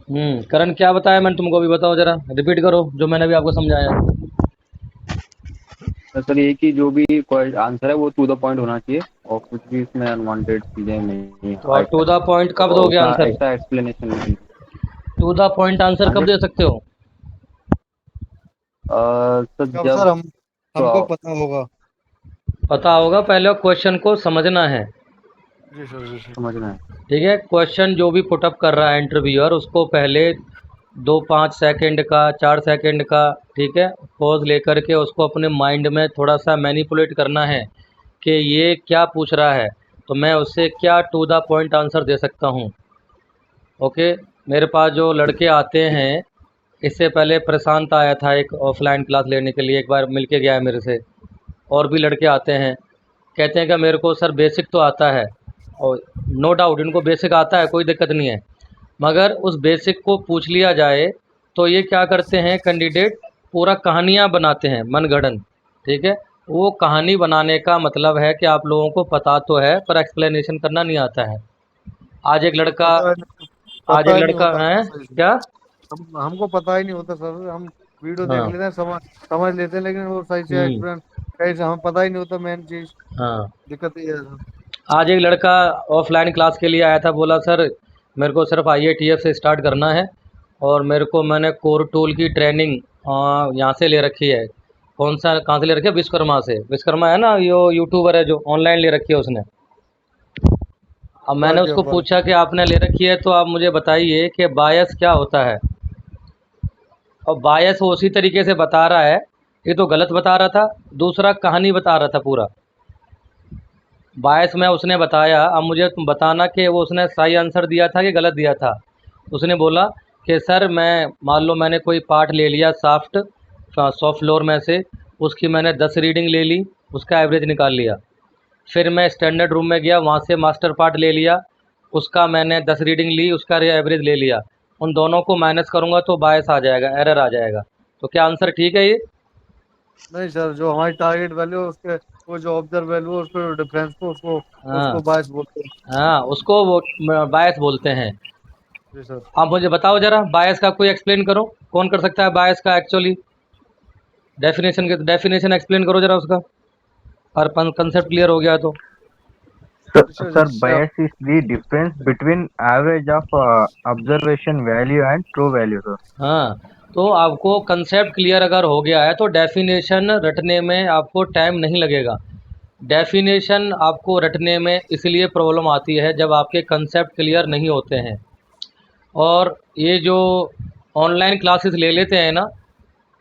करण क्या बताया मैंने तुमको, अभी बताओ जरा, रिपीट करो जो मैंने भी आपको समझाया। तो सर ये कि जो भी आंसर है वो टू द पॉइंट होना चाहिए, और कुछ भी इसमें अनवांटेड चीजें नहीं, तो टू द पॉइंट कब और दोगे उतना आंसर? एक्स्ट्रा एक्सप्लेनेशन नहीं। टू द पॉइंट आंसर हाँ कब जी। दे सकते हो? सर जब जब सर हमको पता होगा। पता होगा, पहले क्वेश्चन को समझना है। जी सर, जी सर। समझना है। ठीक है, क्वेश्चन जो भी पुटअप कर रहा है इंटरव्यूअर, उसको पहले 2-5 सेकंड का, 4 सेकंड का, ठीक है, पॉज लेकर के उसको अपने माइंड में थोड़ा सा मैनिपुलेट करना है कि ये क्या पूछ रहा है, तो मैं उससे क्या टू द पॉइंट आंसर दे सकता हूँ। ओके। मेरे पास जो लड़के आते हैं, इससे पहले प्रशांत आया था एक ऑफलाइन क्लास लेने के लिए, एक बार मिल के गया है मेरे से। और भी लड़के आते हैं, कहते हैं कि मेरे को सर बेसिक तो आता है, और नो डाउट इनको बेसिक आता है, कोई दिक्कत नहीं है। मगर उस बेसिक को पूछ लिया जाए तो ये क्या करते हैं कैंडिडेट, पूरा कहानियाँ बनाते हैं मनगढ़ंत। ठीक है, वो कहानी बनाने का मतलब है कि आप लोगों को पता तो है पर एक्सप्लेनेशन करना नहीं आता है। आज एक सर लड़का आज एक पता ही नहीं लड़का होता है हमको सही से। क्या? हमको पता ही नहीं होता सर, हम वीडियो देख हाँ। लेते हैं, समझ समझ लेते हैं, लेकिन वो सही से हम्म। एक्सप्लेन कहीं से हमें पता ही नहीं होता, मेन चीज हाँ। दिक्कत ये है सर। आज एक लड़का ऑफलाइन क्लास के लिए आया था, बोला सर मेरे को सिर्फ IATF से स्टार्ट करना है, और मैंने कोर टूल की ट्रेनिंग यहाँ से ले रखी है। कौन सा, कहाँ से ले रखी है? विश्वकर्मा से। विश्वकर्मा है ना, यो यूट्यूबर है जो ऑनलाइन ले रखी है उसने। अब मैंने वाह उसको वाह। पूछा कि आपने ले रखी है तो आप मुझे बताइए कि बायस क्या होता है। और बायस वो उसी तरीके से बता रहा है, ये तो गलत बता रहा था, दूसरा कहानी बता रहा था पूरा। बायस में उसने बताया, अब मुझे तुम बताना कि वो उसने सही आंसर दिया था कि गलत दिया था। उसने बोला कि सर मैं, मान लो मैंने कोई पार्ट ले लिया सॉफ्ट फ्लोर में से, उसकी मैंने 10 रीडिंग ले ली, उसका एवरेज निकाल लिया। फिर मैं स्टैंडर्ड रूम में गया, वहाँ से मास्टर पार्ट ले लिया, उसका मैंने 10 रीडिंग ली, उसका एवरेज ले लिया। उन दोनों को माइनस करूँगा तो बायस आ जाएगा, एरर आ जाएगा। तो क्या आंसर ठीक है ये? नहीं सर, जो हमारी टारगेट वैल्यू है उसके, वो जो ऑब्जर्व वैल्यू है उसके डिफरेंस को, उसको हाँ। उसको बायस बोलते हैं। हाँ, उसको वो बायस बोलते हैं। जी सर। आप मुझे बताओ जरा, बायस का कोई एक्सप्लेन करो, कौन कर सकता है बायस का एक्चुअली डेफिनेशन एक्सप्लेन करो जरा उसका, और कंसेप्ट क्लियर हो गया तो। सर सर जैसे आप। bias is the difference between average of observation value and true value, sir. हाँ, तो आपको कंसेप्ट क्लियर अगर हो गया है तो डेफिनेशन रटने में आपको टाइम नहीं लगेगा। डेफिनेशन आपको रटने में इसलिए प्रॉब्लम आती है जब आपके कंसेप्ट क्लियर नहीं होते हैं। और ये जो ऑनलाइन क्लासेस ले लेते हैं ना,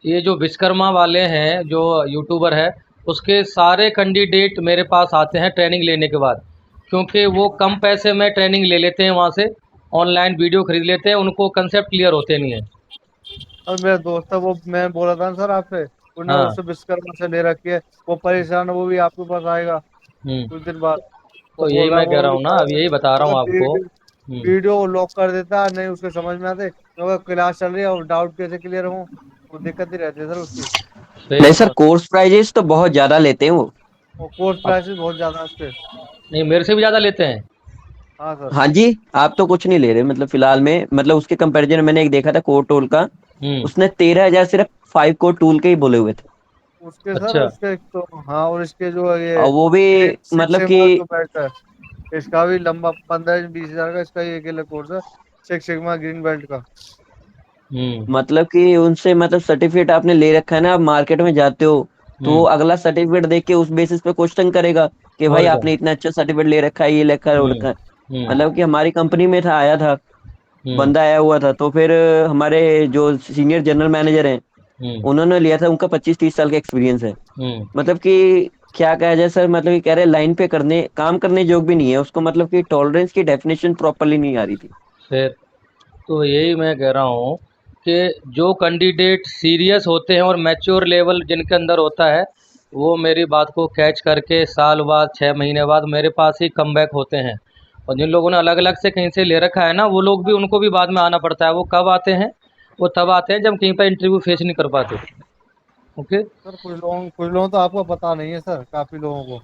ये जो विश्वकर्मा वाले हैं जो यूट्यूबर है, उसके सारे कैंडिडेट मेरे पास आते हैं ट्रेनिंग लेने के बाद, क्योंकि वो कम पैसे में ट्रेनिंग ले लेते हैं वहाँ से, ऑनलाइन वीडियो खरीद लेते हैं, उनको कंसेप्ट क्लियर होते नहीं हैं। और मेरा दोस्त है, वो मैं बोला था ना सर आपसे, उन्होंने हाँ। उससे विश्वकर्मा से ले रखी है, वो परेशान है, वो भी आपके पास आएगा हम्म। कुछ दिन बाद। तो तो यही बोल रहा मैं कह वो रहा भी हूँ ना, अब यही बता रहा हूँ आपको। वीडियो लॉक कर देता है, नहीं उसके समझ में आते, क्योंकि क्लास चल रही है और डाउट कैसे क्लियर हो, वो दिक्कत ही रहती है सर उसकी। फिर नहीं सर, कोर्स प्राइजेस तो बहुत ज्यादा लेते हैं वो। और कोर्स अब प्राइसेस बहुत ज्यादा है उसके। नहीं, मेरे से भी ज़्यादा लेते हैं। हाँ सर। हाँ जी। आप तो कुछ नहीं ले रहे मतलब फिलहाल में, मतलब उसके कंपैरिजन में मैंने एक देखा था कोर टूल का। हम्म। उसने 13,000 सिर्फ 5 कोर टूल के ही बोले हुए थे। उसके सर अच्छा। उसके तो, हाँ, और इसके जो है ये और वो भी ग्रीन सिक्स मतलब कि सिग्मा जो बेल्ट है, इसका भी लंबा 15-20 हजार का इसका ही एक अलग कोर्स है, सिक्स सिग्मा ग्रीन बेल्ट का। हम्म। मतलब कि उनसे मतलब सर्टिफिकेट आपने ले रखा है ना, आप मार्केट में जाते हो तो वो हम्म। अगला सर्टिफिकेट देख के उस बेसिस पे क्वेश्चन करेगा कि भाई और क्या? आपने इतना अच्छा सर्टिफिकेट ले रखा है, ये लिखा है वो हम्म। रखा है। हम्म। मतलब कि हमारी कंपनी में था, आया था हम्म। बंदा, आया हुआ था, तो फिर हमारे जो सीनियर जनरल मैनेजर हैं हम्म। उन्होंने लिया था, उनका 25-30 साल का एक्सपीरियंस है। हम्म। मतलब कि क्या कहा जाए सर, मतलब कि कह रहे लाइन पे करने काम करने जोग भी नहीं है उसको, मतलब कि टॉलरेंस की डेफिनेशन प्रॉपरली नहीं आ रही थी। फिर तो यही मैं कह रहा हूँ कि जो कैंडिडेट सीरियस होते हैं और मैच्योर लेवल जिनके अंदर होता है, वो मेरी बात को कैच करके साल बाद, 6 महीने बाद मेरे पास ही कम बैक होते हैं। और जिन लोगों ने अलग अलग से कहीं से ले रखा है ना, वो लोग भी, उनको भी बाद में आना पड़ता है। वो कब आते हैं? वो तब आते हैं जब कहीं पर इंटरव्यू फेस नहीं कर पाते। ओके। सर कुछ लोगों तो आपको पता नहीं है सर, काफी लोगों को,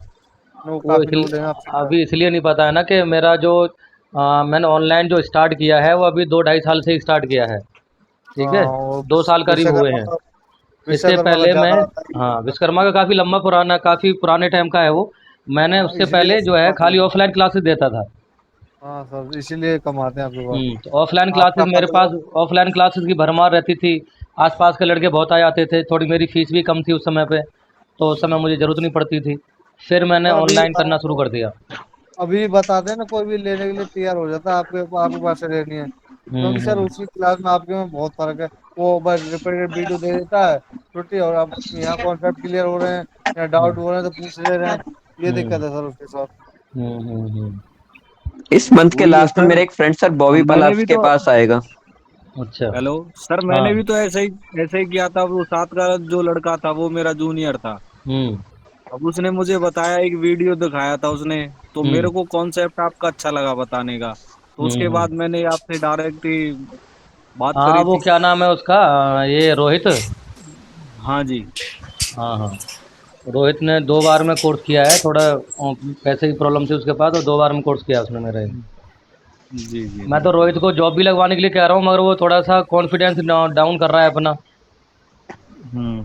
वो काफी लोग इसलिए, लेंगे आपसे क्या। अभी इसलिए नहीं पता है ना कि मेरा जो मैंने ऑनलाइन जो स्टार्ट किया है वो अभी 2 ढाई साल से ही स्टार्ट किया है, ठीक है। हाँ वो 2 साल करीब हुए विश्वकर्मा हैं। का इससे विश्वकर्मा का पहले मैं, ज्यादा आता है हाँ, विश्वकर्मा का काफ़ी लंबा पुराना, काफ़ी पुराने टाइम का है वो। मैंने हाँ उससे इसलिए पहले जो है कमाते खाली हैं। ऑफलाइन क्लासेस देता था। हाँ सर इसीलिए कमाते हैं आपके पास। तो ऑफलाइन आपका क्लासेस मेरे पास, मतलब ऑफलाइन क्लासेस की भरमार रहती थी। आसपास के लड़के बहुत आ जाते थे, थोड़ी मेरी फीस भी कम थी उस समय पे, तो उस समय मुझे ज़रूरत नहीं पड़ती थी। फिर मैंने सर अभी ऑनलाइन करना शुरू कर दिया। अभी बताते हैं ना, कोई भी लेने के लिए तैयार हो जाता है आपके पास से लेनी है, क्योंकि सर हम्म। उसकी क्लास में आपके में बहुत फर्क है। वो बस रिपीटेड वीडियो दे देता है छुट्टी, और अब यहाँ कॉन्सेप्ट क्लियर हो रहे हैं या डाउट हो रहे हैं तो पूछ ले रहे हैं। ये दिक्कत हम्म। है सर उसके साथ। हम्म। इस मंथ के वही है लास्ट में सर। मेरा एक फ्रेंड सर अब बॉबी मैंने पलाश भी के तो, पास आएगा। अच्छा। हेलो सर, हाँ। मैंने भी तो ऐसे ही किया था। वो साथ का जो लड़का था वो मेरा जूनियर था। हम्म। अब उसने मुझे बताया, एक वीडियो दिखाया था उसने, तो मेरे हम्म। को कॉन्सेप्ट आपका अच्छा लगा बताने का। तो उसके हम्म। बाद मैंने आपसे डायरेक्ट ही बात हाँ, करी वो थी। क्या नाम है उसका, ये रोहित। हाँ जी। हाँ हाँ। रोहित ने 2 बार में कोर्स किया है, थोड़ा पैसे की प्रॉब्लम थी उसके पास, और 2 बार में कोर्स किया उसने मेरे। जी जी मैं तो बिल्कुल। रोहित को जॉब भी लगवाने के लिए कह रहा हूँ, मगर वो थोड़ा सा कॉन्फिडेंस डाउन कर रहा है अपना। हम्म।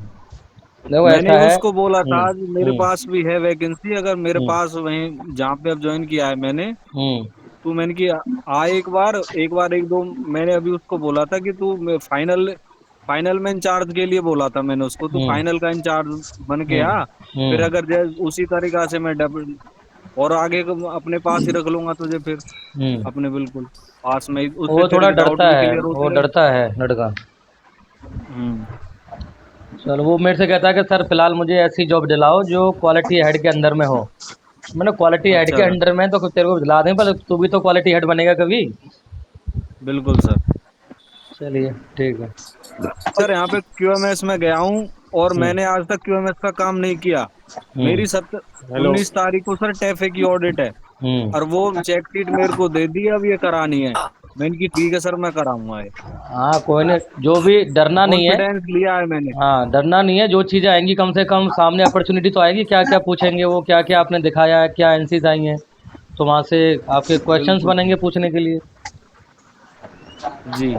देखो मैंने ऐसा भी है। उसको बोला था कि मेरे हम्म। पास भी है वैकेंसी, अगर मेरे हम्म। पास वहीं जहाँ पे अब ज्वाइन किया है मैंने, हम्म। तो मैंने कि आ एक बार एक दो, मैंने अभी उसको बोला था कि तू फाइनल फाइनल में इंचार्ज के लिए बोला था मैंने उसको, तू हम्म। फाइनल का इंचार्ज बन के हम्म। आ। फिर हम्म। अगर उसी तरीका से मैं डबल और आगे को अपने पास ही रख लूंगा तुझे, फिर हम्म। अपने बिल्कुल पास में ही, उससे वो तेरे थोड़ा डाउट डरता भी है, क्लियर वो होते रहे। डरता है लड़का। हम्म। चलो, वो मेरे से कहता है कि सर फिलहाल मुझे ऐसी जॉब दिलाओ जो क्वालिटी हेड के अंदर में हो। मैंने क्वालिटी हेड के अच्छा सर। अंडर में तो तेरे को दिला दें, पर तू भी तो क्वालिटी हेड बनेगा कभी। बिल्कुल सर। चलिए, ठीक है। सर यहाँ पे क्यूएमएस में गया हूँ, और हम्म। मैंने आज तक क्यूएमएस का काम नहीं किया। हम्म। मेरी सत्तर हेलो। 19 तारीख को सर टैफे की ऑडिट है, हम्म। और वो चेक शीट मेरे को दे दी, अब ये करानी है। मैंने की ठीक है सर, मैं कराऊंगा ये। हाँ, कोई नहीं, जो भी, डरना नहीं है। कॉन्फिडेंस लिया है मैंने। हाँ, डरना नहीं है, जो चीज़ें आएंगी कम से कम सामने अपॉर्चुनिटी तो आएगी, क्या क्या पूछेंगे वो, क्या क्या आपने दिखाया है, क्या एनसीज आई हैं, तो वहाँ से आपके क्वेश्चंस बिल्कुल बनेंगे पूछने के लिए। जी।